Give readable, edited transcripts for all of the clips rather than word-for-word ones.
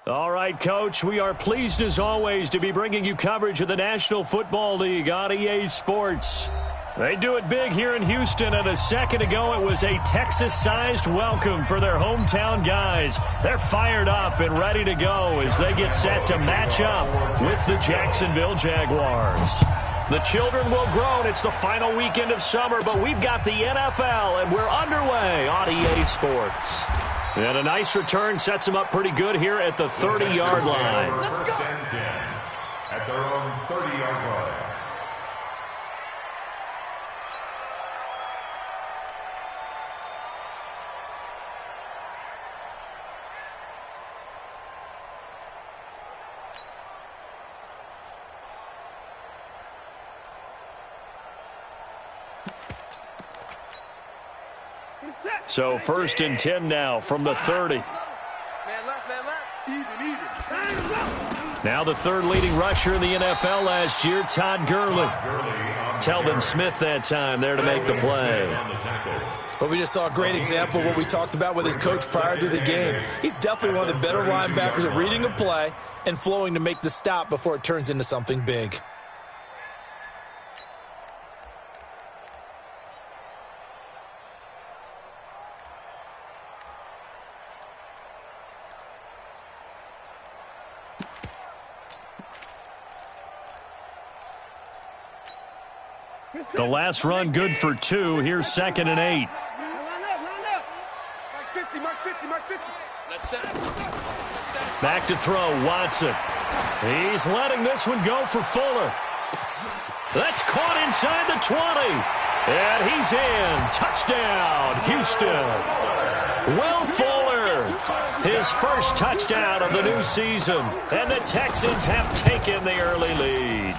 All right, Coach, we are pleased as always to be bringing you coverage of the National Football League on EA Sports. They do it big here in Houston, and a second ago it was a Texas-sized welcome for their hometown guys. They're fired up and ready to go as they get set to match up with the Jacksonville Jaguars. The children will grow, and it's the final weekend of summer, but we've got the NFL, and we're underway on EA Sports. And a nice return sets them up pretty good here at the 30-yard line. First and 10 at their own 30-yard line. So first and 10 now from the 30. Now the third leading rusher in the NFL last year, Todd Gurley. Telvin Smith that time there to make the play. But we just saw a great example of what we talked about with his coach prior to the game. He's definitely one of the better linebackers at reading a play and flowing to make the stop before it turns into something big. The last run good for 2. Here's 2nd and 8. Back to throw, Watson. He's letting this one go for Fuller. That's caught inside the 20. And he's in. Touchdown, Houston. Will Fuller, his first touchdown of the new season. And the Texans have taken the early lead.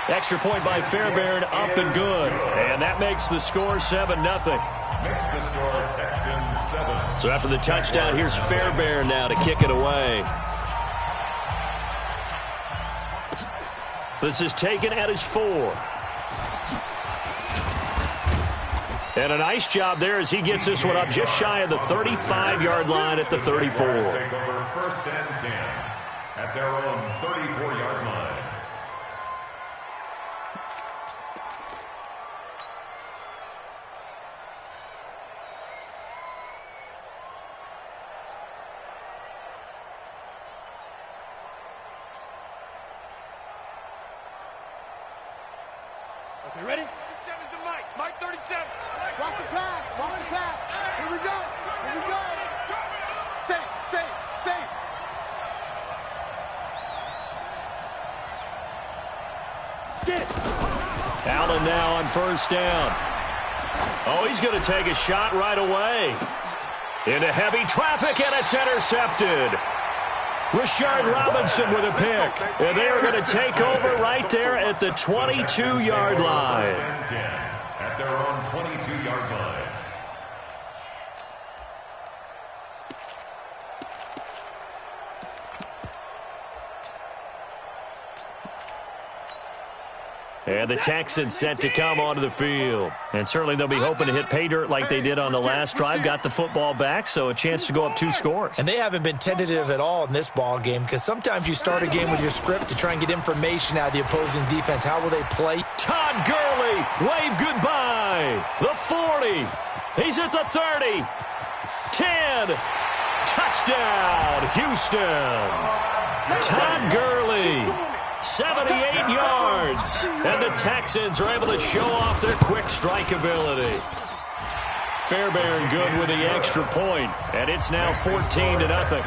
Extra point by Fairbairn, up and good. And that makes the score 7-0. Makes the score Texans 7. So after the touchdown, here's Fairbairn now to kick it away. This is taken at his 4. And a nice job there as he gets this one up just shy of the 35-yard line at the 34. Take over first and 10 at their own 34-yard line. Okay, ready? 37 is the Mike. Mike 37. Watch the pass. Watch the pass. Here we go. Here we go. Safe. Get. Allen now on first down. Oh, he's going to take a shot right away. Into heavy traffic, and it's intercepted. Rashard Robinson with a pick. And they are going to take over right there at the 22-yard line. At their own 22-yard line. And the Texans set to come onto the field. And certainly they'll be hoping to hit pay dirt like they did on the last drive. Got the football back, so a chance to go up 2 scores. And they haven't been tentative at all in this ball game because sometimes you start a game with your script to try and get information out of the opposing defense. How will they play? Todd Gurley, wave goodbye. The 40. He's at the 30. 10. Touchdown, Houston. Todd Gurley. 78 yards, and the Texans are able to show off their quick strike ability. Fairbairn good with the extra point, and it's now 14-0.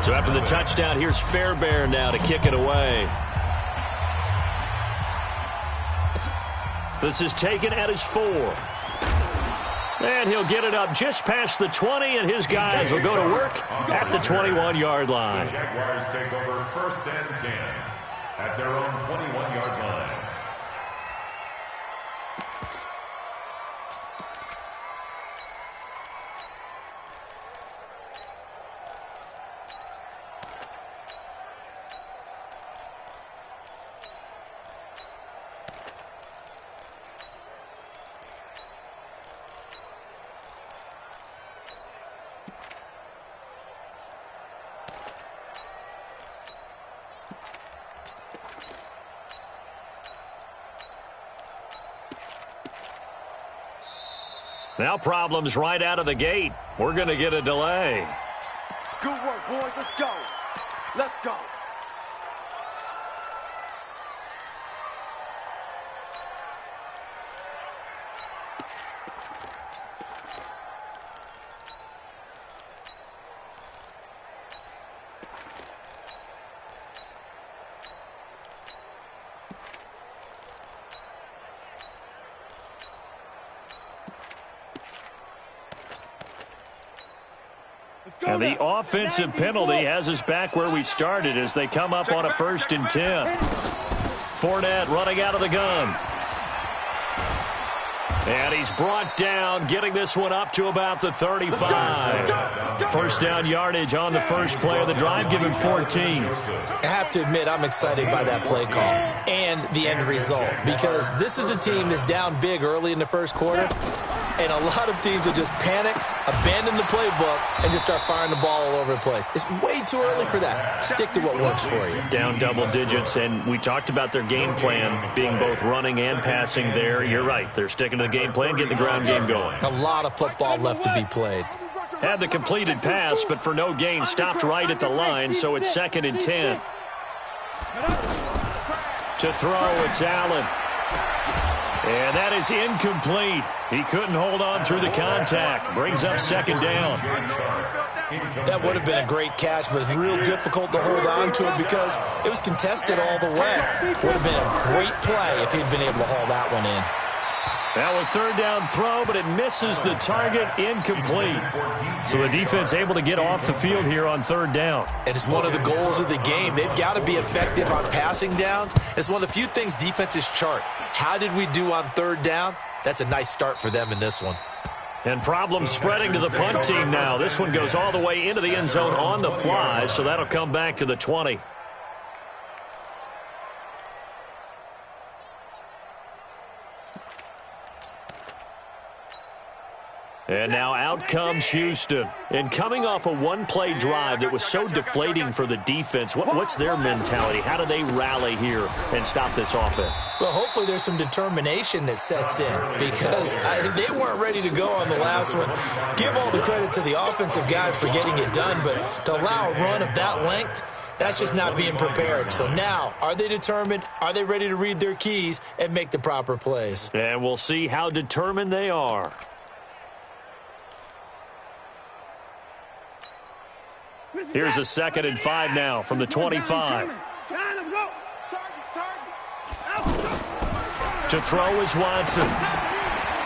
So after the touchdown, here's Fairbairn now to kick it away. This is taken at his 4. And he'll get it up just past the 20, and his guys will go to work at the 21-yard line. The Jaguars take over first and 10 at their own 21-yard line. Now problems right out of the gate. We're going to get a delay. Good work, boys. Let's go. Let's go. And the offensive penalty has us back where we started as they come up on a 1st and 10. Fournette running out of the gun. And he's brought down, getting this one up to about the 35. First down yardage on the first play of the drive, give him 14. I have to admit, I'm excited by that play call and the end result because this is a team that's down big early in the first quarter, and a lot of teams will just panic, abandon the playbook, and just start firing the ball all over the place. It's way too early for that. Stick to what works for you. Down double digits, and we talked about their game plan being both running and passing there. You're right. They're sticking to the game plan, getting the ground game going. A lot of football left to be played. Had the completed pass, but for no gain, stopped right at the line, so it's 2nd and 10. To throw, it's Allen. And that is incomplete. He couldn't hold on through the contact. Brings up 2nd down. That would have been a great catch, but it's real difficult to hold on to it because it was contested all the way. Would have been a great play if he'd been able to haul that one in. Now a 3rd down throw, but it misses the target, incomplete. So the defense able to get off the field here on 3rd down. And it's one of the goals of the game. They've got to be effective on passing downs. It's one of the few things defenses chart. How did we do on 3rd down? That's a nice start for them in this one. And problems spreading to the punt team now. This one goes all the way into the end zone on the fly, so that'll come back to the 20. And now out comes Houston. And coming off a one-play drive that was so deflating for the defense, what's their mentality? How do they rally here and stop this offense? Well, hopefully there's some determination that sets in because they weren't ready to go on the last one. Give all the credit to the offensive guys for getting it done, but to allow a run of that length, that's just not being prepared. So now, are they determined? Are they ready to read their keys and make the proper plays? And we'll see how determined they are. Here's a 2nd and 5 now from the 25. To throw is Watson.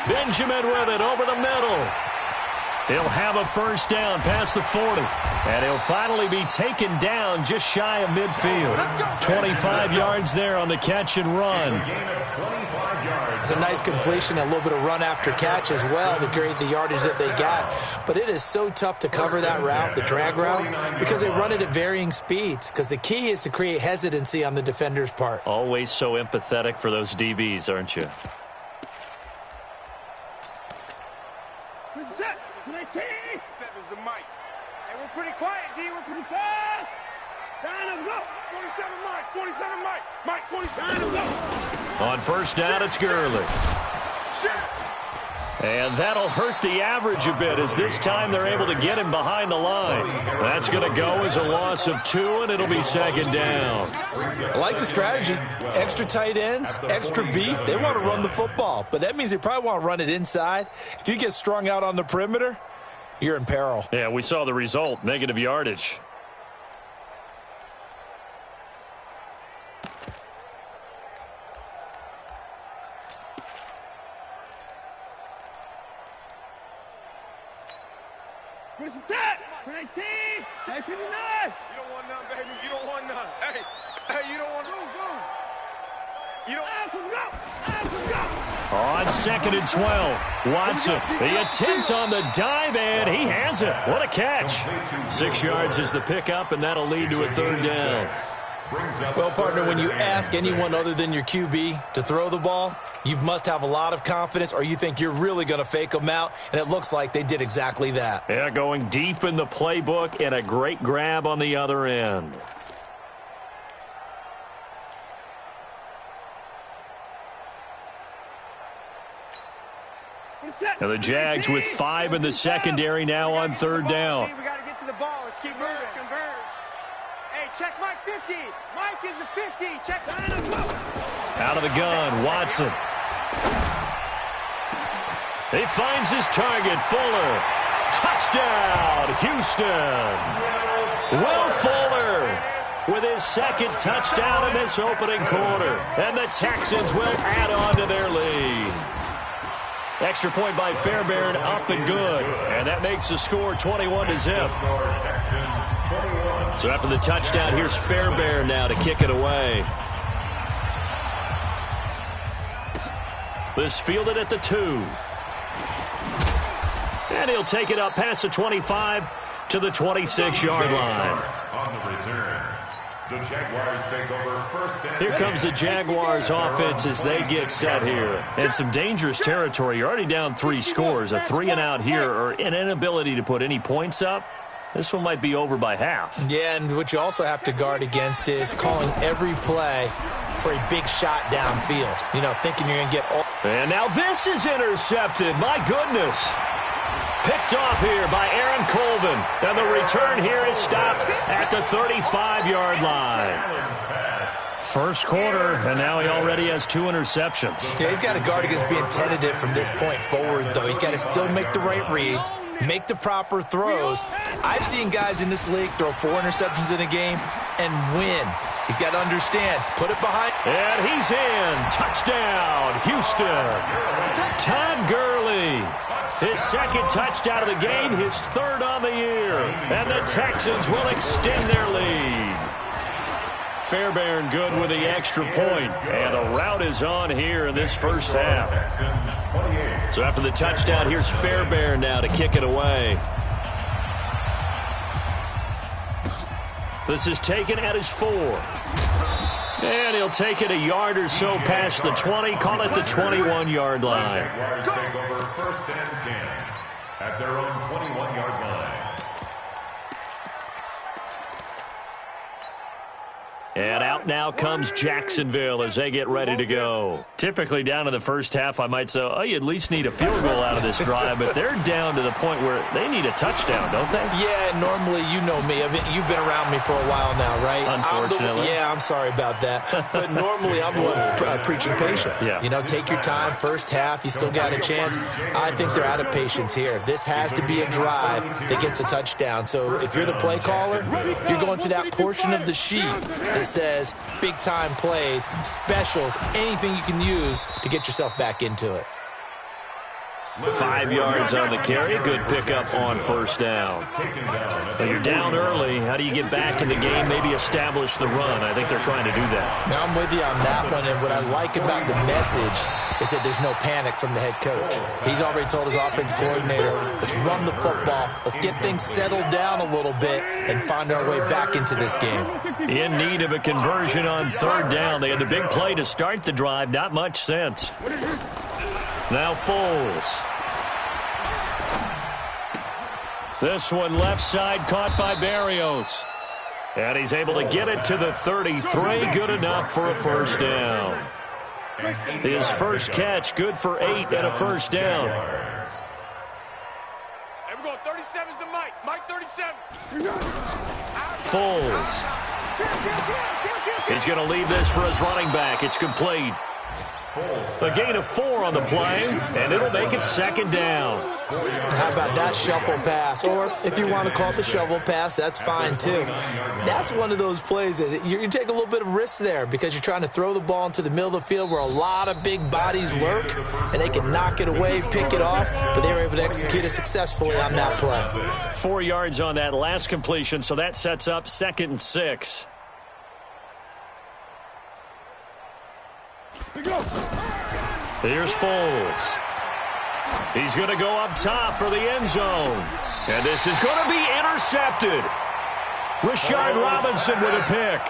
Benjamin with it over the middle. He'll have a 1st down past the 40. And he'll finally be taken down just shy of midfield. 25 yards there on the catch and run. It's a nice completion, a little bit of run after catch as well to create the yardage that they got. But it is so tough to cover that route, the drag route, because they run it at varying speeds. Because the key is to create hesitancy on the defender's part. Always so empathetic for those DBs, aren't you? Set. 19. Set is the mic. Hey, we're pretty quiet, D. We're pretty quiet. Down and go. 47 Mike. 47 Mike. Mike 47. Down and go. On 1st down, it's Gurley. And that'll hurt the average a bit as this time they're able to get him behind the line. That's going to go as a loss of 2, and it'll be 2nd down. I like the strategy. Extra tight ends, extra beef. They want to run the football, but that means they probably want to run it inside. If you get strung out on the perimeter, you're in peril. Yeah, we saw the result, negative yardage. Where's the tap? 19. Say 59. You don't want none, baby. You don't want none. Hey, you don't want none. You don't. On 2nd and 12, Watson, the attempt on the dive, and he has it. What a catch. 6 yards is the pickup, and that'll lead to a 3rd down. Well, partner, when you ask anyone other than your QB to throw the ball, you must have a lot of confidence or you think you're really going to fake them out, and it looks like they did exactly that. Yeah, going deep in the playbook and a great grab on the other end. And the Jags with 5 in the secondary now on third down. We got to get to the ball. Let's keep moving. Converge. Hey, check Mike 50. Mike is a 50. Check. Out of the gun, Watson. He finds his target, Fuller. Touchdown, Houston. Will Fuller with his second touchdown in this opening quarter. And the Texans will add on to their lead. Extra point by Fairbairn, up and good. And that makes the score 21-0. So after the touchdown, here's Fairbairn now to kick it away. This fielded at the 2. And he'll take it up past the 25 to the 26-yard line. On the return, the Jaguars take over first and Here comes the Jaguars offense as they get set here. And some dangerous territory. You're already down 3 scores. A 3-and-out here or an inability to put any points up. This one might be over by half. Yeah, and what you also have to guard against is calling every play for a big shot downfield. You know, thinking you're going to get all. And now this is intercepted. My goodness. Picked off here by Aaron Colvin. And the return here is stopped at the 35-yard line. First quarter, and now he already has 2 interceptions. Yeah, he's got to guard against being tentative from this point forward, though. He's got to still make the right reads, make the proper throws. I've seen guys in this league throw 4 interceptions in a game and win. He's got to understand, put it behind. And he's in. Touchdown, Houston. Todd Gurley. His second touchdown of the game, his 3rd on the year. And the Texans will extend their lead. Fairbairn good with the extra point. And the route is on here in this first half. So after the touchdown, here's Fairbairn now to kick it away. This is taken at his 4. And he'll take it a yard or so past the 20, call it the 21-yard line. Jaguars take over first and 10 at their own 21-yard line. And out now comes Jacksonville as they get ready to go. Typically down in the first half, I might say, oh, you at least need a field goal out of this drive, but they're down to the point where they need a touchdown, don't they? Yeah, normally, you know me. You've been around me for a while now, right? Unfortunately. I'm sorry about that. But normally, I'm the one preaching patience. Yeah. You know, take your time. First half, you still got a chance. I think they're out of patience here. This has to be a drive that gets a touchdown. So if you're the play caller, you're going to that portion of the sheet that says big-time plays, specials, anything you can use to get yourself back into it. 5 yards on the carry. Good pickup on first down. So you're down early. How do you get back in the game? Maybe establish the run. I think they're trying to do that. Now, I'm with you on that one, and what I like about the message is that there's no panic from the head coach. He's already told his offensive coordinator, let's run the football, let's get things settled down a little bit and find our way back into this game. In need of a conversion on third down. They had the big play to start the drive. Not much sense. Now Foles. This one left side caught by Barrios. And he's able to get it to the 33. Good enough for a first down. His first catch good for 8 and a first down. Hey, we're going 37's to Mike. Mike 37. Foles. He's going to leave this for his running back. It's complete. A gain of 4 on the play, and it'll make it second down. How about that shuffle pass? Or if you want to call it the shovel pass, that's fine too. That's one of those plays that you take a little bit of risk there because you're trying to throw the ball into the middle of the field where a lot of big bodies lurk, and they can knock it away, pick it off, but they were able to execute it successfully on that play. 4 yards on that last completion, so that sets up 2nd and 6. Here's Foles. He's going to go up top for the end zone. And this is going to be intercepted. Rashard Robinson with a pick.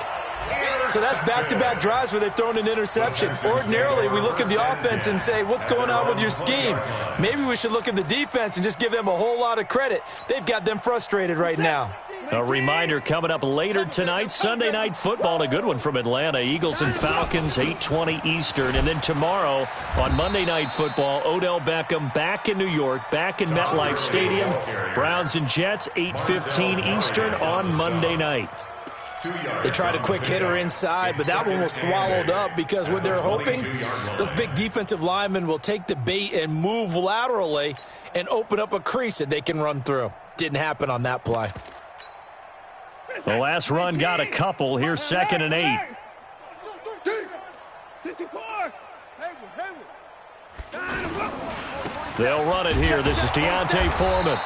So that's back-to-back drives where they've thrown an interception. Ordinarily, we look at the offense and say, what's going on with your scheme? Maybe we should look at the defense and just give them a whole lot of credit. They've got them frustrated right now. A reminder coming up later tonight, Sunday Night Football, a good one from Atlanta. Eagles and Falcons, 8:20 Eastern. And then tomorrow on Monday Night Football, Odell Beckham back in New York, back in MetLife Stadium. Browns and Jets, 8:15 Eastern on Monday night. They tried a quick hitter inside, but that one was swallowed up because what they're hoping, those big defensive linemen will take the bait and move laterally and open up a crease that they can run through. Didn't happen on that play. The last run got a couple. Here's 2nd and 8. They'll run it here. This is Deontay Foreman.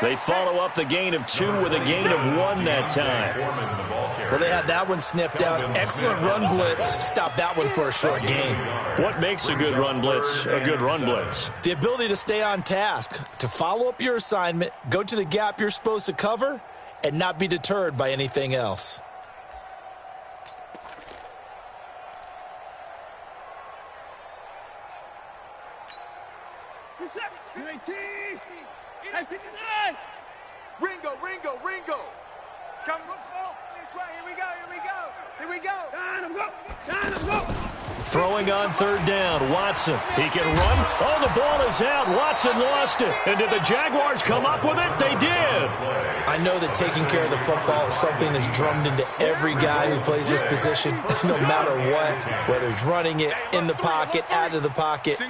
They follow up the gain of 2 with a gain of 1 that time. Well, they had that one sniffed out. Excellent run blitz. Stop that one for a short gain. What makes a good run blitz a good run blitz? The ability to stay on task, to follow up your assignment, go to the gap you're supposed to cover, and not be deterred by anything else. Ringo. It's coming. This way. Here we go. Down him, go. Throwing on 3rd down, Watson. He can run. Oh, the ball is out. Watson lost it. And did the Jaguars come up with it? They did. I know that taking care of the football is something that's drummed into every guy who plays this position, no matter what, whether he's running it, in the pocket, out of the pocket.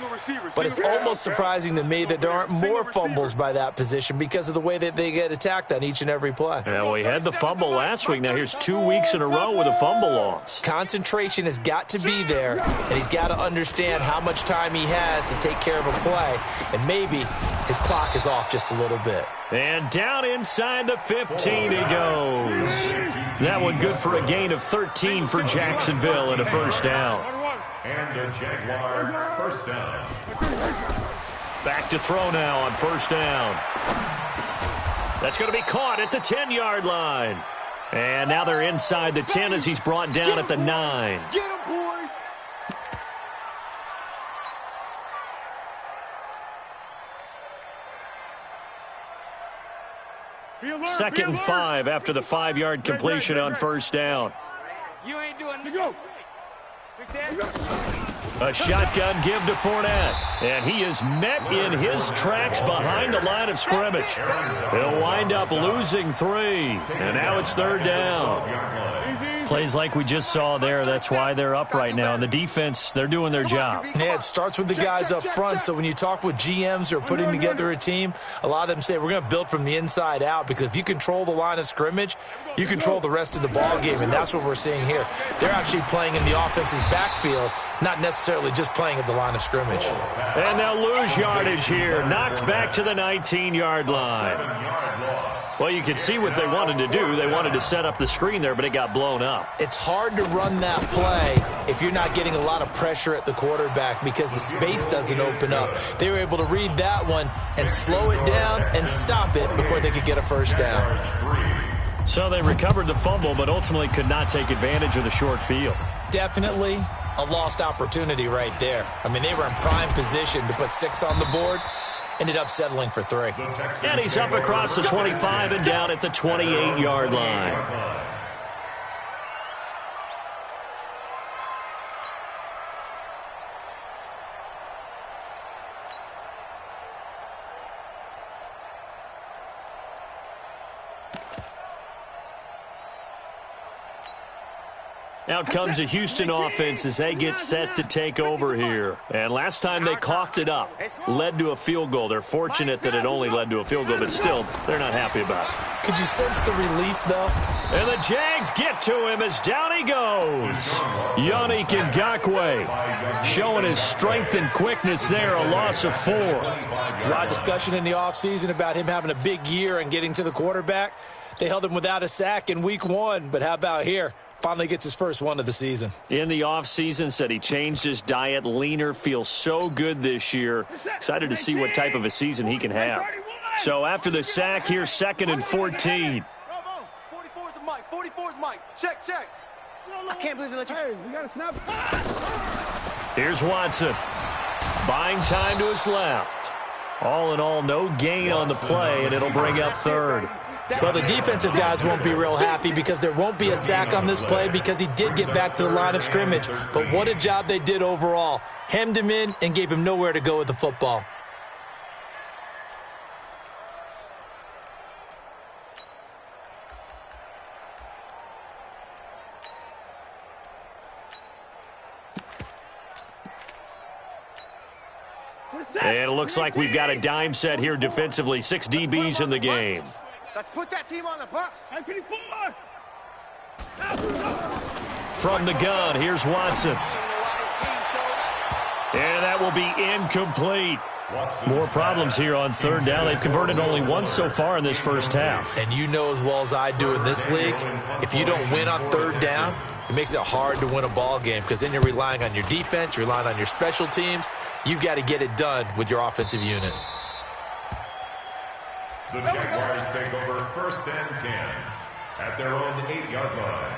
But it's almost surprising to me that there aren't more fumbles by that position because of the way that they get attacked on each and every play. Yeah, well, he had the fumble last week. Now here's 2 weeks in a row with a fumble loss. Concentration has got to be there, and he's got to understand how much time he has to take care of a play, and maybe his clock is off just a little bit. And down inside the 15 he goes. That one good for a gain of 13 for Jacksonville and a 1st down. And a Jaguar 1st down. Back to throw now on 1st down. That's going to be caught at the 10-yard line. And now they're inside the 10 as he's brought down at the 9. Get him, boys. Second and 5 after the 5-yard completion on 1st down. You ain't doing it. Go. A shotgun give to Fournette. And he is met in his tracks behind the line of scrimmage. He'll wind up losing 3. And now it's 3rd down. Plays like we just saw there. That's why they're up right now. And the defense, they're doing their job. Yeah, it starts with the guys up front. So when you talk with GMs who are putting together a team, a lot of them say we're going to build from the inside out, because if you control the line of scrimmage, you control the rest of the ball game, and that's what we're seeing here. They're actually playing in the offense's backfield, not necessarily just playing at the line of scrimmage. And they'll lose yardage here. Knocked back to the 19-yard line. Well, you can see what they wanted to do. They wanted to set up the screen there, but it got blown up. It's hard to run that play if you're not getting a lot of pressure at the quarterback because the space doesn't open up. They were able to read that one and slow it down and stop it before they could get a 1st down. So they recovered the fumble, but ultimately could not take advantage of the short field. Definitely a lost opportunity right there. I mean, they were in prime position to put 6 on the board. Ended up settling for 3. And he's up across the 25 and down at the 28-yard line. Out comes the Houston offense as they get set to take over here. And last time they coughed it up, led to a field goal. They're fortunate that it only led to a field goal, but still, they're not happy about it. Could you sense the relief, though? And the Jags get to him as down he goes. Yannick Ngakoue showing his strength and quickness there, a loss of 4. There's a lot of discussion in the offseason about him having a big year and getting to the quarterback. They held him without a sack in week 1, but how about here? Finally gets his first one of the season. In the offseason, said he changed his diet, leaner, feels so good this year. Excited to see what type of a season he can have. So after the sack, here's 2nd and 14. 44's the mic. 44's mic. Check. I can't believe they let you. Hey, we got to snap. Here's Watson. Buying time to his left. All in all, no gain on the play, and it'll bring up 3rd. Well, the defensive guys won't be real happy because there won't be a sack on this play because he did get back to the line of scrimmage. But what a job they did overall. Hemmed him in and gave him nowhere to go with the football. And it looks like we've got a dime set here defensively. 6 DBs in the game. Let's put that team on the bus. From the gun, here's Watson. And that will be incomplete. More problems here on third down. They've converted only once so far in this first half. And you know as well as I do in this league, if you don't win on third down, it makes it hard to win a ball game because then you're relying on your defense, you're relying on your special teams. You've got to get it done with your offensive unit. The Jaguars take over 1st and 10 at their own 8-yard line.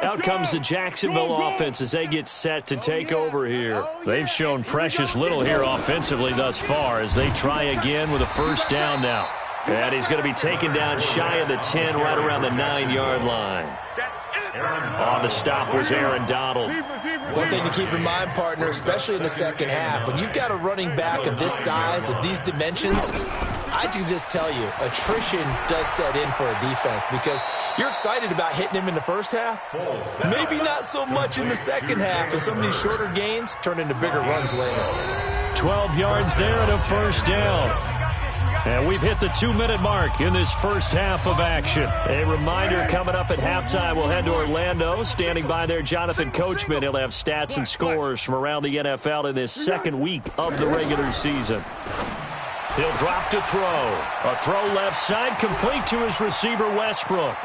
Out comes the Jacksonville offense as they get set to take over here. They've shown precious little here offensively thus far as they try again with a first down now. And he's going to be taken down shy of the 10, right around the 9-yard line. On the stop was Aaron Donald. One thing to keep in mind, partner, especially in the second half, when you've got a running back of this size, of these dimensions, I can just tell you, attrition does set in for a defense because you're excited about hitting him in the first half. Maybe not so much in the second half, and some of these shorter gains turn into bigger runs later. 12 yards there and a first down. And we've hit the 2-minute mark in this first half of action. A reminder, coming up at halftime, we'll head to Orlando. Standing by there, Jonathan Coachman. He'll have stats and scores from around the NFL in this second week of the regular season. He'll drop to throw. A throw left side, complete to his receiver, Westbrook.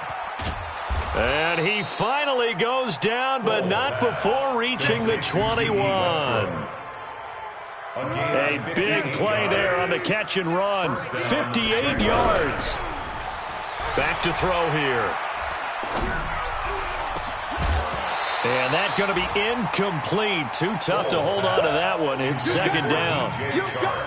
And he finally goes down, but not before reaching the 21. A big play there on the catch and run. 58 yards. Back to throw here. And that's going to be incomplete. Too tough to hold on to that one. It's second down.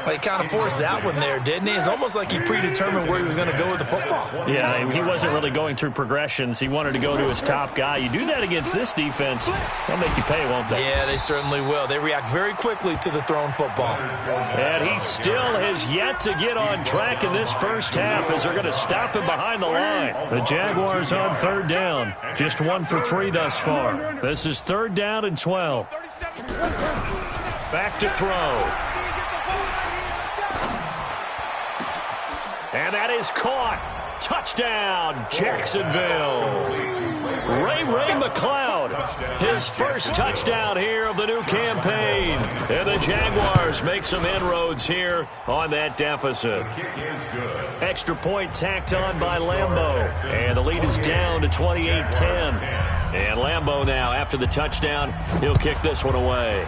He kind of forced that one there, didn't he? It's almost like he predetermined where he was going to go with the football. Yeah, he wasn't really going through progressions. He wanted to go to his top guy. You do that against this defense, they'll make you pay, won't they? Yeah, they certainly will. They react very quickly to the thrown football. And he still has yet to get on track in this first half as they're going to stop him behind the line. The Jaguars on third down. Just 1 for 3 thus far. This is 3rd down and 12. Back to throw. And that is caught. Touchdown, Jacksonville. Ray McLeod, his first touchdown here of the new campaign. And the Jaguars make some inroads here on that deficit. Extra point tacked on by Lambeau. And the lead is down to 28-10. And Lambeau now, after the touchdown, he'll kick this one away.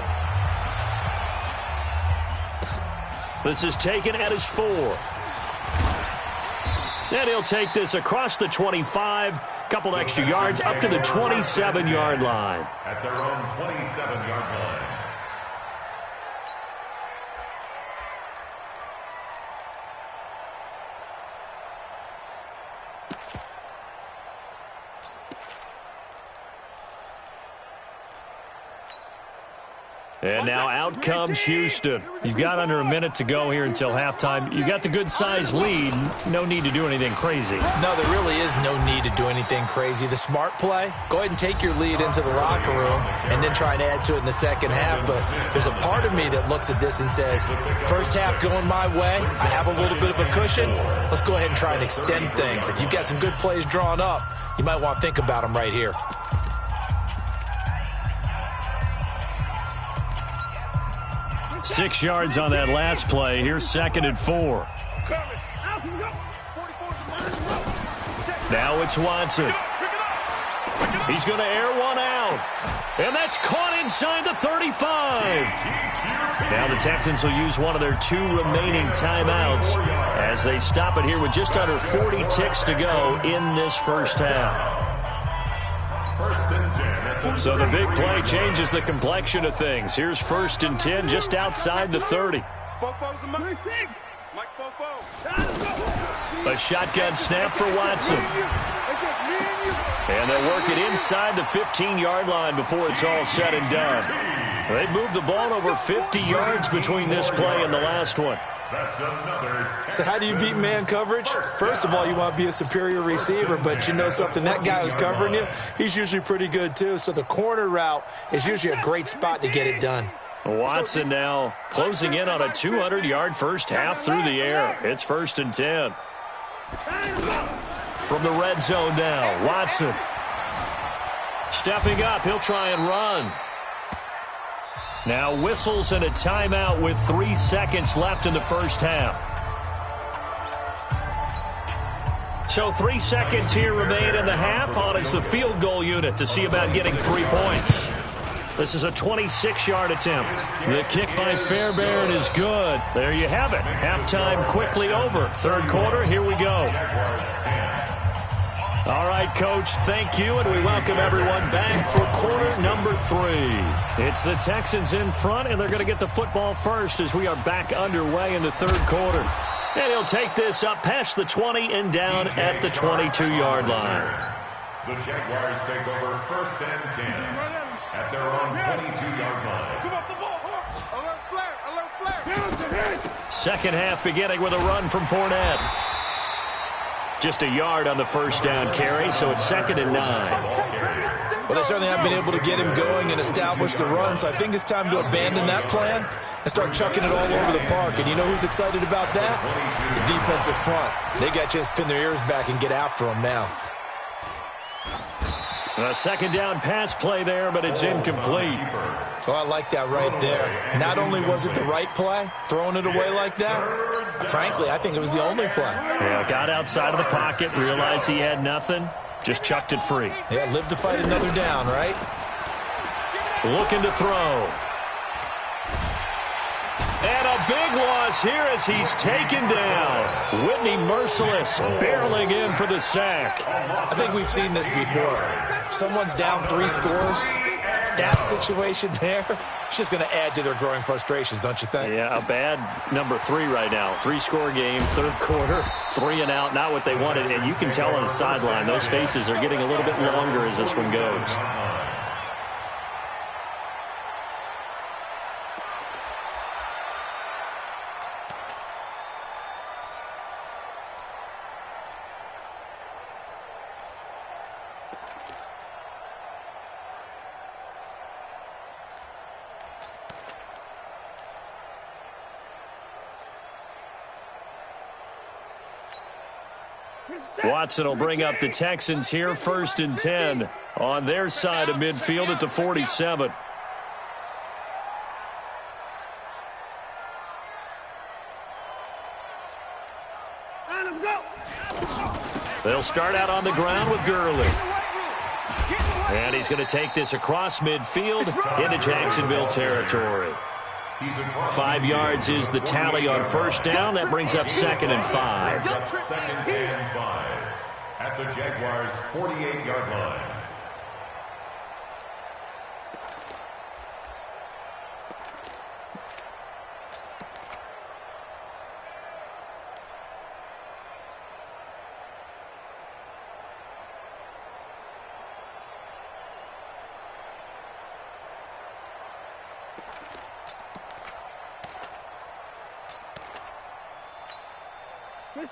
This is taken at his 4. And he'll take this across the 25, couple extra yards up to the 27-yard line. At their own 27-yard line. And now out comes Houston. You've got under a minute to go here until halftime. You got the good-sized lead. No need to do anything crazy. No, there really is no need to do anything crazy. The smart play, go ahead and take your lead into the locker room and then try and add to it in the second half. But there's a part of me that looks at this and says, first half going my way, I have a little bit of a cushion. Let's go ahead and try and extend things. If you've got some good plays drawn up, you might want to think about them right here. Six yards on that last play. Here's 2nd and 4. Now it's Watson. He's going to air one out. And that's caught inside the 35. Now the Texans will use one of their 2 remaining timeouts as they stop it here with just under 40 ticks to go in this first half. So the big play changes the complexion of things. Here's 1st and 10 just outside the 30. Mike's fofo. A shotgun snap for Watson. And they'll work it inside the 15-yard line before it's all said and done. They moved the ball over 50 yards between this play and the last one. So how do you beat man coverage? First of all, you want to be a superior receiver, but you know something, that guy who's covering you, he's usually pretty good too. So the corner route is usually a great spot to get it done. Watson now closing in on a 200-yard first half through the air. It's 1st and 10. From the red zone now, Watson. Stepping up, he'll try and run. Now whistles and a timeout with 3 seconds left in the first half. So 3 seconds here remain in the half on as the field goal unit to see about getting 3 points. This is a 26-yard attempt. The kick by Fairbairn is good. There you have it. Halftime quickly over. Third quarter, here we go. All right, Coach, thank you, and we welcome everyone back for quarter number 3. It's the Texans in front, and they're going to get the football first as we are back underway in the third quarter. And he'll take this up past the 20 and down at the 22-yard line. The Jaguars take over 1st and 10 at their own 22-yard line. Come off the ball. Alert flare. Second half beginning with a run from Fournette. Just a yard on the first down carry, so it's 2nd and 9. Well, they certainly have been able to get him going and establish the run, so I think it's time to abandon that plan and start chucking it all over the park. And you know who's excited about that? The defensive front. They got a chance to pin their ears back and get after him now. A second down pass play there, but it's incomplete. Oh, I like that right there. Not only was it the right play, throwing it away like that, frankly, I think it was the only play. Yeah, got outside of the pocket, realized he had nothing, just chucked it free. Yeah, live to fight another down, right? Looking to throw. And a big loss here as he's taken down. Whitney Merciless barreling in for the sack. I think we've seen this before. Someone's down 3 scores. That situation there, it's just going to add to their growing frustrations, don't you think? Yeah, a bad number 3 right now. 3-score game, third quarter, 3 and out, not what they wanted. And you can tell on the sideline, those faces are getting a little bit longer as this one goes. Watson will bring up the Texans here, 1st and 10 on their side of midfield at the 47. They'll start out on the ground with Gurley. And he's going to take this across midfield into Jacksonville territory. 5 yards is the tally on first down. That brings up 2nd and 5. 2nd and 5 at the Jaguars' 48-yard line.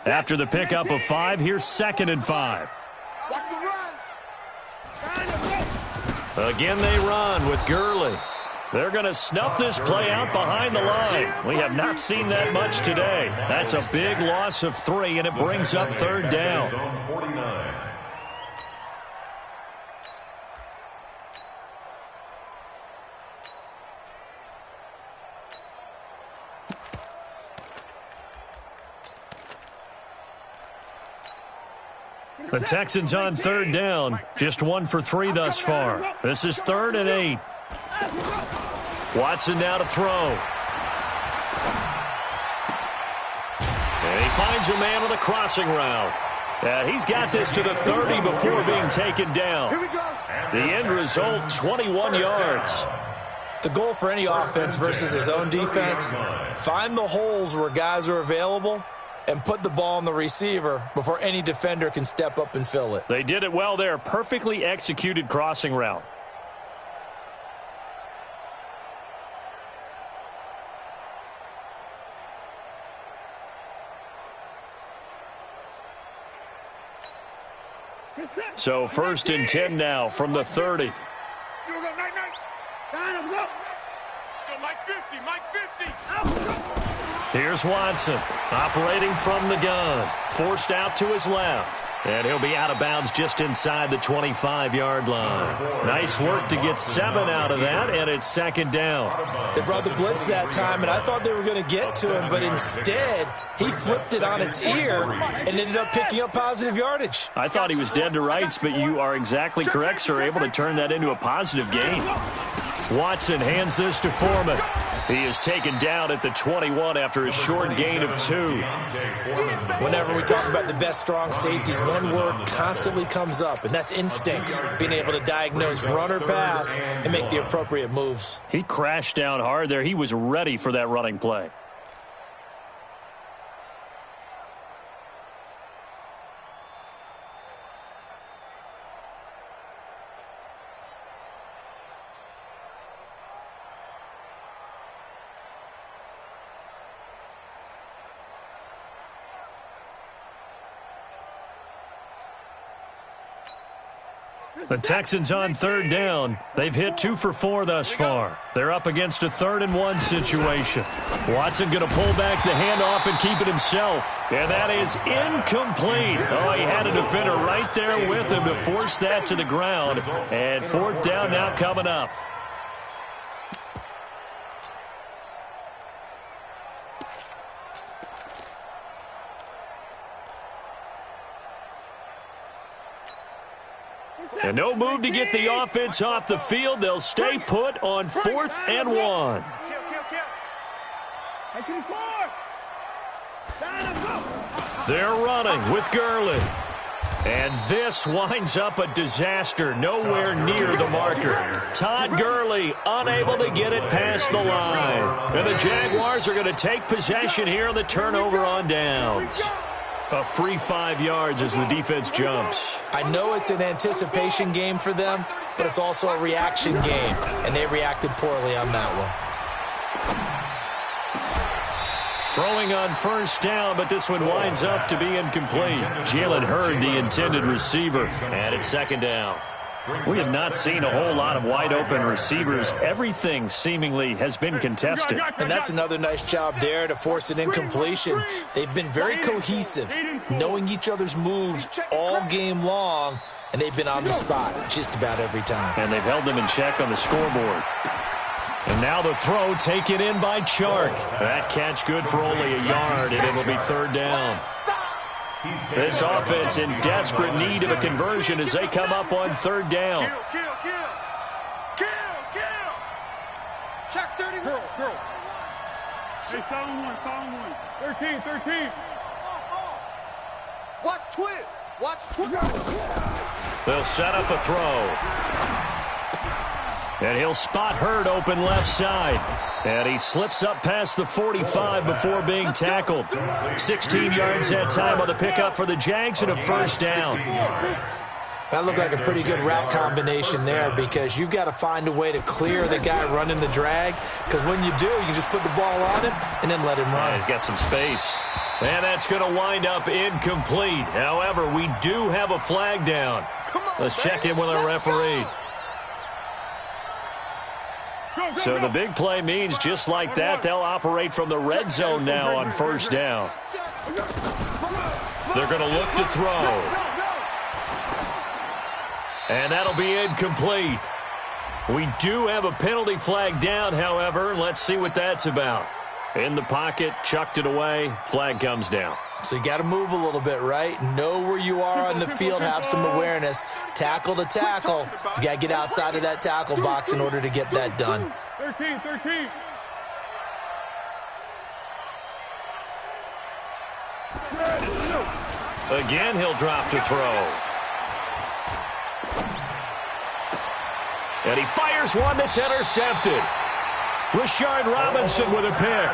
After the pickup of 5, here's 2nd and 5. Again they run with Gurley. They're going to snuff this play out behind the line. We have not seen that much today. That's a big loss of 3, and it brings up 3rd down. The Texans on 3rd down. Just 1 for 3 thus far. This is 3rd and 8. Watson now to throw. And he finds a man on the crossing route. He's got this to the 30 before being taken down. The end result, 21 yards. The goal for any offense versus his own defense, find the holes where guys are available and put the ball on the receiver before any defender can step up and fill it. They did it well there. Perfectly executed crossing route. So 1st and 10 now from the 30. Here's Watson operating from the gun. Forced out to his left. And he'll be out of bounds just inside the 25-yard line. Nice work to get 7 out of that, and it's 2nd down. They brought the blitz that time, and I thought they were going to get to him, but instead he flipped it on its ear and ended up picking up positive yardage. I thought he was dead to rights, but you are exactly correct, sir. Able to turn that into a positive gain. Watson hands this to Foreman. He is taken down at the 21 after a short gain of 2. Whenever we talk about the best strong safeties, one word constantly comes up, and that's instincts. Being able to diagnose run or pass and make the appropriate moves. He crashed down hard there. He was ready for that running play. The Texans on 3rd down. They've hit 2 for 4 thus far. They're up against a 3rd and 1 situation. Watson going to pull back the handoff and keep it himself. And that is incomplete. Oh, he had a defender right there with him to force that to the ground. And 4th down now coming up. And no move to get the offense off the field. They'll stay put on 4th and 1. They're running with Gurley. And this winds up a disaster nowhere near the marker. Todd Gurley unable to get it past the line. And the Jaguars are going to take possession here on the turnover on downs. A free 5 yards as the defense jumps. I know it's an anticipation game for them, but it's also a reaction game, and they reacted poorly on that one. Throwing on 1st down, but this one winds up to be incomplete. Jalen Hurd, the intended receiver, and it's 2nd down. We have not seen a whole lot of wide-open receivers. Everything seemingly has been contested. And that's another nice job there to force an incompletion. They've been very cohesive, knowing each other's moves all game long, and they've been on the spot just about every time. And they've held them in check on the scoreboard. And now the throw taken in by Chark. That catch good for only a yard, and it'll be 3rd down. This offense in desperate need of a conversion as they come up on 3rd down. Kill. Check 30. Girl. Hey, sound one. 13. Watch twist. They'll set up a throw. And he'll spot Hurd open left side. And he slips up past the 45 before being tackled. 16 yards that time on the pickup for the Jags and a 1st down. That looked like a pretty good route combination there because you've got to find a way to clear the guy running the drag, because when you do, you can just put the ball on him and then let him run. Yeah, he's got some space. And that's going to wind up incomplete. However, we do have a flag down. Let's check in with our referee. So the big play means just like that, they'll operate from the red zone now on 1st down. They're going to look to throw. And that'll be incomplete. We do have a penalty flag down, however. Let's see what that's about. In the pocket, chucked it away, flag comes down. So you got to move a little bit, right? Know where you are on the field, have some awareness. Tackle to tackle. You got to get outside of that tackle box in order to get that done. 13. Again, he'll drop to throw. And he fires one that's intercepted. Rashard Robinson with a pick.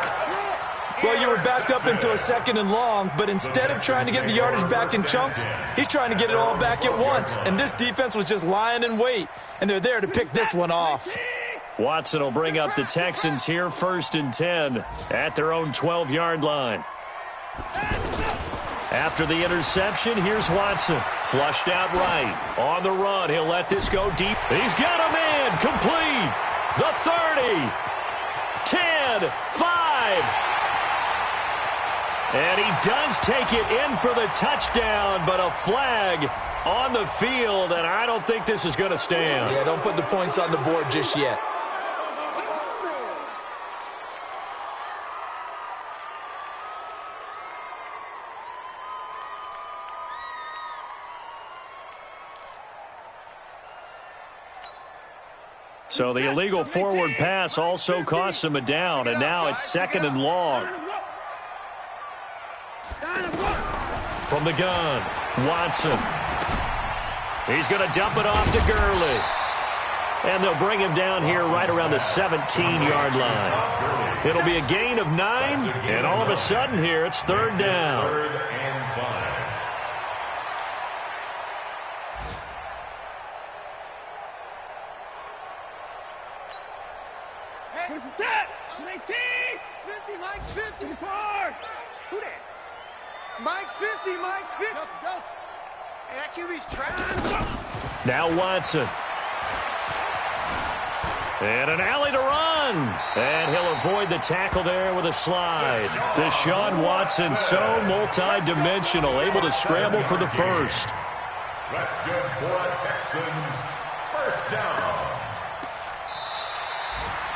Well, you were backed up into a 2nd and long, but instead of trying to get the yardage back in chunks, he's trying to get it all back at once. And this defense was just lying in wait, and they're there to pick this one off. Watson will bring up the Texans here 1st and 10 at their own 12-yard line. After the interception, here's Watson. Flushed out right. On the run, he'll let this go deep. He's got a man complete. The 30. 10. 5. And he does take it in for the touchdown, but a flag on the field, and I don't think this is going to stand. Yeah, don't put the points on the board just yet. So the illegal forward pass also costs him a down, and now it's 2nd and long. From the gun, Watson. He's going to dump it off to Gurley. And they'll bring him down here right around the 17-yard line. It'll be a gain of 9, and all of a sudden here it's 3rd down. 3rd and 5. Hey, who's that? 19! 50, Mike's 50. Bar. Who that? Mike's 50, Mike's 50. Go. Hey, that QB's trying. Now Watson. And an alley to run. And he'll avoid the tackle there with a slide. Deshaun Watson, so multi-dimensional, able to scramble for the first. That's good for the Texans. 1st down.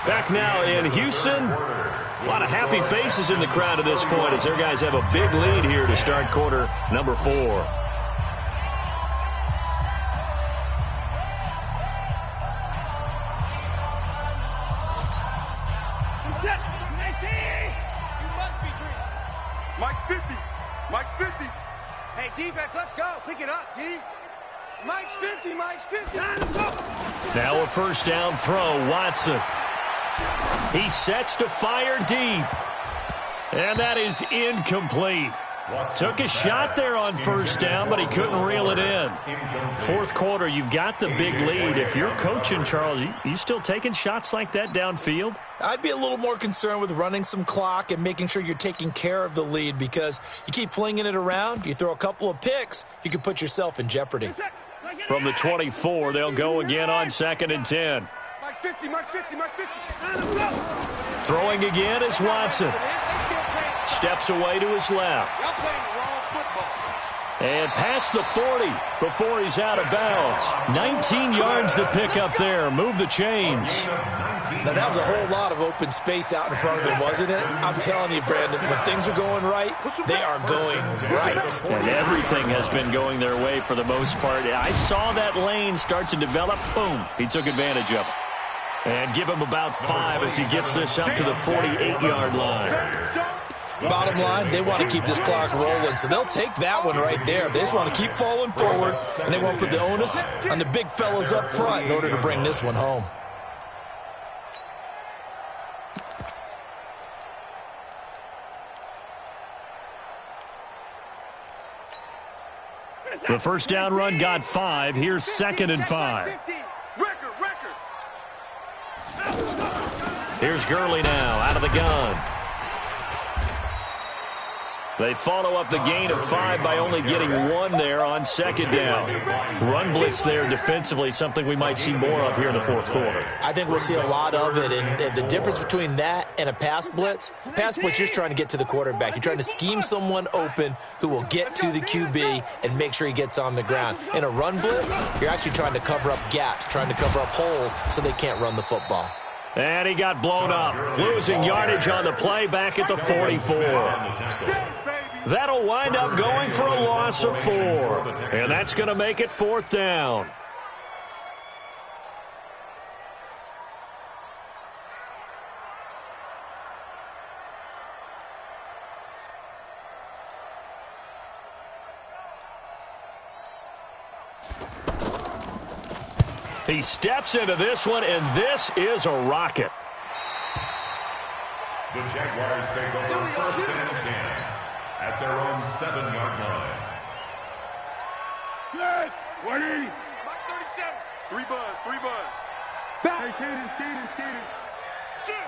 Back now in Houston. A lot of happy faces in the crowd at this point as their guys have a big lead here to start quarter number 4. Mike's 50. Mike's 50. Hey, defense, let's go. Pick it up, D. Mike's 50. Mike's 50. Now a 1st down throw, Watson. He sets to fire deep. And that is incomplete. Took a shot there on 1st down, but he couldn't reel it in. 4th quarter, you've got the big lead. If you're coaching, Charles, you still taking shots like that downfield? I'd be a little more concerned with running some clock and making sure you're taking care of the lead, because you keep flinging it around, you throw a couple of picks, you can put yourself in jeopardy. From the 24, they'll go again on 2nd and 10. Mike's 50, Mike's 50, Mike's 50. Throwing again is Watson. Steps away to his left. And past the 40 before he's out of bounds. 19 yards to pick up there. Move the chains. Now, that was a whole lot of open space out in front of him, wasn't it? I'm telling you, Brandon, when things are going right, they are going right. And everything has been going their way for the most part. I saw that lane start to develop. Boom. He took advantage of it. And give him about 5 as he gets this up to the 48-yard line. Bottom line, they want to keep this clock rolling, so they'll take that one right there. They just want to keep falling forward, and they won't put the onus on the big fellas up front in order to bring this one home. The 1st down run got 5. Here's 2nd and 5. Here's Gurley now out of the gun. They follow up the gain of 5 by only getting 1 there on 2nd down. Run blitz there defensively, something we might see more of here in the 4th quarter. I think we'll see a lot of it, and the difference between that and a pass blitz, you're trying to get to the quarterback. You're trying to scheme someone open who will get to the QB and make sure he gets on the ground. In a run blitz, you're actually trying to cover up gaps, trying to cover up holes so they can't run the football. And he got blown up, losing yardage on the play back at the 44. That'll wind up going for a loss of 4. And that's going to make it 4th down. He steps into this one, and this is a rocket. The Jaguars take over first and 10 at their own 7-yard line. Good. 20. 37. 3 buzz. Back. Hey, Kaden. Shoot.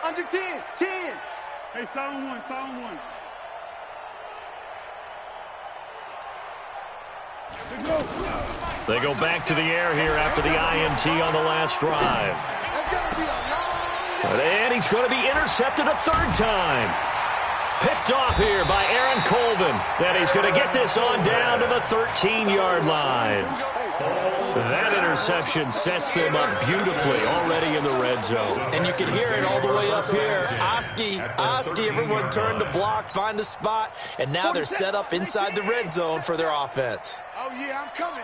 Under 10. 10. Hey, silent one. They go back to the air here after the INT on the last drive. And he's going to be intercepted a third time. Picked off here by Aaron Colvin. And he's going to get this on down to the 13-yard line. That interception sets them up beautifully already in the red zone. And you can hear it all the way up here. Oski, everyone turned to block, find a spot, and now they're set up inside the red zone for their offense. Oh, yeah, I'm coming.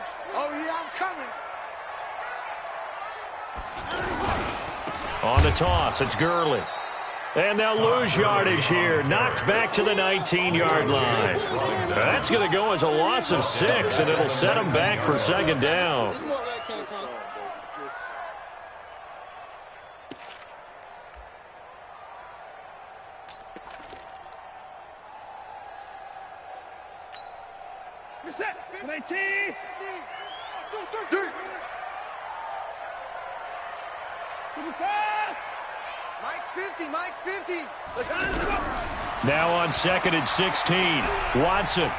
On the toss, it's Gurley. And they'll lose yardage here. Knocked back to the 19-yard line. That's going to go as a loss of 6, and it'll set them back for second down. Mike's 50. Now on 2nd and 16. Watson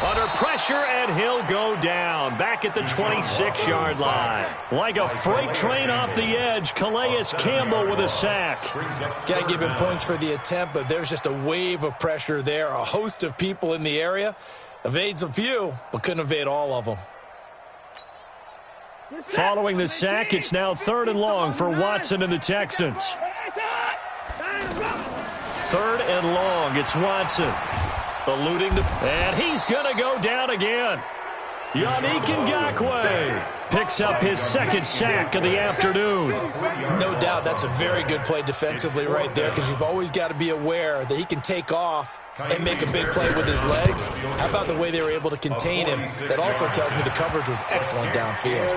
under pressure, and he'll go down. Back at the 26-yard line. Like a freight train off the edge, Calais Campbell with a sack. Got to give him points for the attempt, but there's just a wave of pressure there. A host of people in the area. Evades a few, but couldn't evade all of them. Following the sack, it's now 3rd and long for Watson and the Texans. 3rd and long, it's Watson. Eluding and he's going to go down again. Yannick Ngakoue picks up his 2nd sack of the afternoon. No doubt that's a very good play defensively right there, because you've always got to be aware that he can take off and make a big play with his legs. How about the way they were able to contain him? That also tells me the coverage was excellent downfield.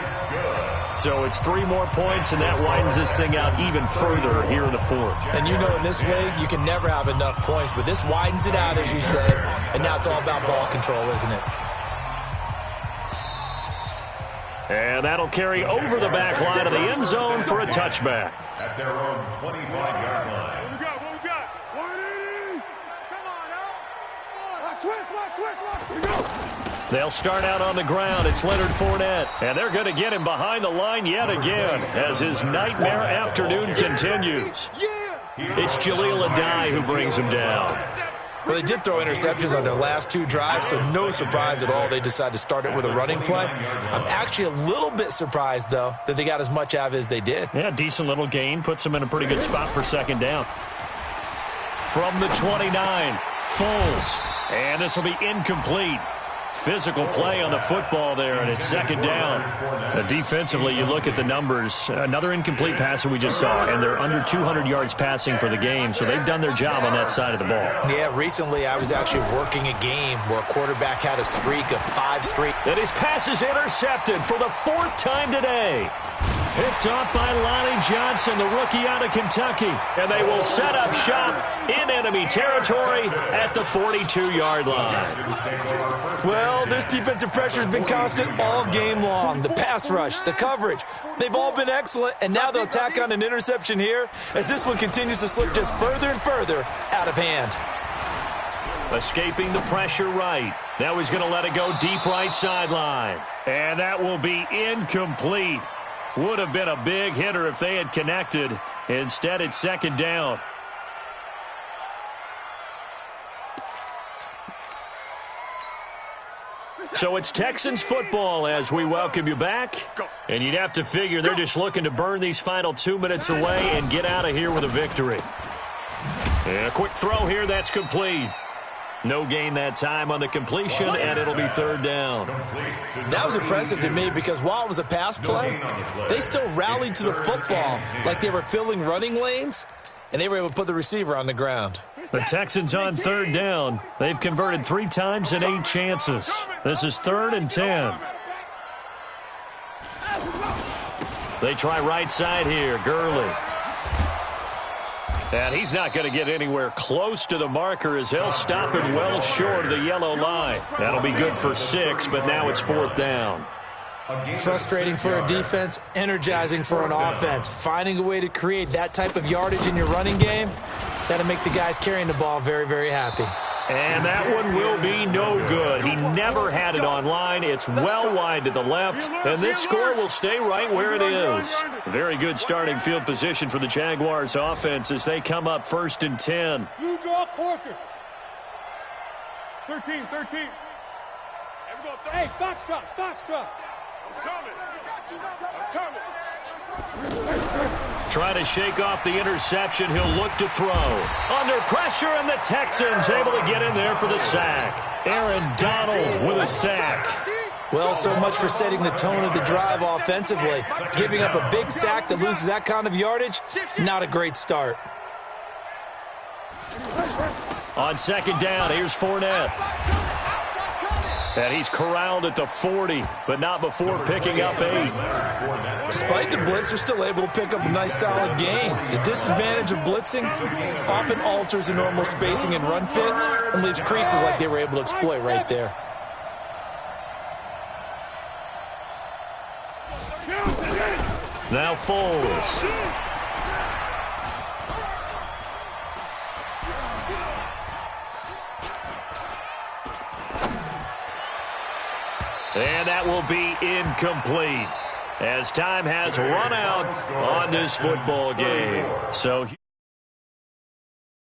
So it's 3 more points, and that widens this thing out even further here in the 4th. And you know, in this league, you can never have enough points, but this widens it out, as you said, and now it's all about ball control, isn't it? And that'll carry over the back line of the end zone for a touchback. At their own 25-yard line. What we got? 180. Come on, now. Switch. Here we go. They'll start out on the ground. It's Leonard Fournette. And they're going to get him behind the line yet again as his nightmare afternoon continues. It's Jaleel Adai who brings him down. Well, they did throw interceptions on their last 2 drives, so no surprise at all they decided to start it with a running play. I'm actually a little bit surprised, though, that they got as much out of it as they did. Yeah, decent little gain. Puts them in a pretty good spot for second down. From the 29, Foles. And this will be incomplete. Physical play on the football there, and it's second down. Defensively, you look at the numbers. Another incomplete pass that we just saw, and they're under 200 yards passing for the game, so they've done their job on that side of the ball. Yeah, recently I was actually working a game where a quarterback had a streak of 5 straight. And his pass is intercepted for the 4th time today. Picked off by Lonnie Johnson, the rookie out of Kentucky. And they will set up shop in enemy territory at the 42-yard line. Well, this defensive pressure has been constant all game long. The pass rush, the coverage, they've all been excellent. And now they'll tack on an interception here as this one continues to slip just further and further out of hand. Escaping the pressure right. Now he's going to let it go deep right sideline. And that will be incomplete. Would have been a big hitter if they had connected. Instead, it's second down. So it's Texans football as we welcome you back. And you'd have to figure they're just looking to burn these final 2 minutes away and get out of here with a victory. And a quick throw here, that's complete. No gain that time on the completion, and it'll be third down. That was impressive to me because while it was a pass play, they still rallied to the football like they were filling running lanes, and they were able to put the receiver on the ground. The Texans on third down. They've converted 3 times in 8 chances. This is 3rd and 10. They try right side here. Gurley. And he's not going to get anywhere close to the marker as he'll stop it well short of the yellow line. That'll be good for 6, but now it's 4th down. Frustrating for a defense, energizing for an offense. Finding a way to create that type of yardage in your running game, that'll make the guys carrying the ball very, very happy. And that one will be no good. He never had it on line. It's well wide to the left, and this score will stay right where it is. Very good starting field position for the Jaguars offense as they come up 1st and 10. You draw quarters. 13. Hey, foxtrot. I'm coming. Trying to shake off the interception. He'll look to throw. Under pressure, and the Texans able to get in there for the sack. Aaron Donald with a sack. Well, so much for setting the tone of the drive offensively. Giving up a big sack that loses that kind of yardage, not a great start. On 2nd down, here's Fournette. And he's corralled at the 40, but not before picking up 8. Despite the blitz, they're still able to pick up a nice, solid gain. The disadvantage of blitzing often alters the normal spacing and run fits and leaves creases like they were able to exploit right there. Now Foles. And that will be incomplete as time has run out on this football game. So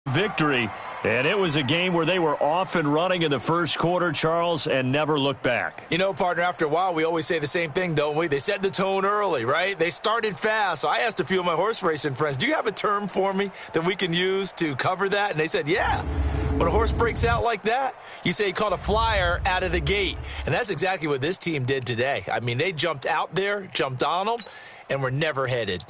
victory, and it was a game where they were off and running in the first quarter, Charles, and never looked back. You know, partner, after a while, we always say the same thing, don't we? They set the tone early, right? They started fast. So I asked a few of my horse racing friends, do you have a term for me that we can use to cover that? And they said, yeah. When a horse breaks out like that, you say he caught a flyer out of the gate. And that's exactly what this team did today. I mean, they jumped out there, jumped on them, and were never headed.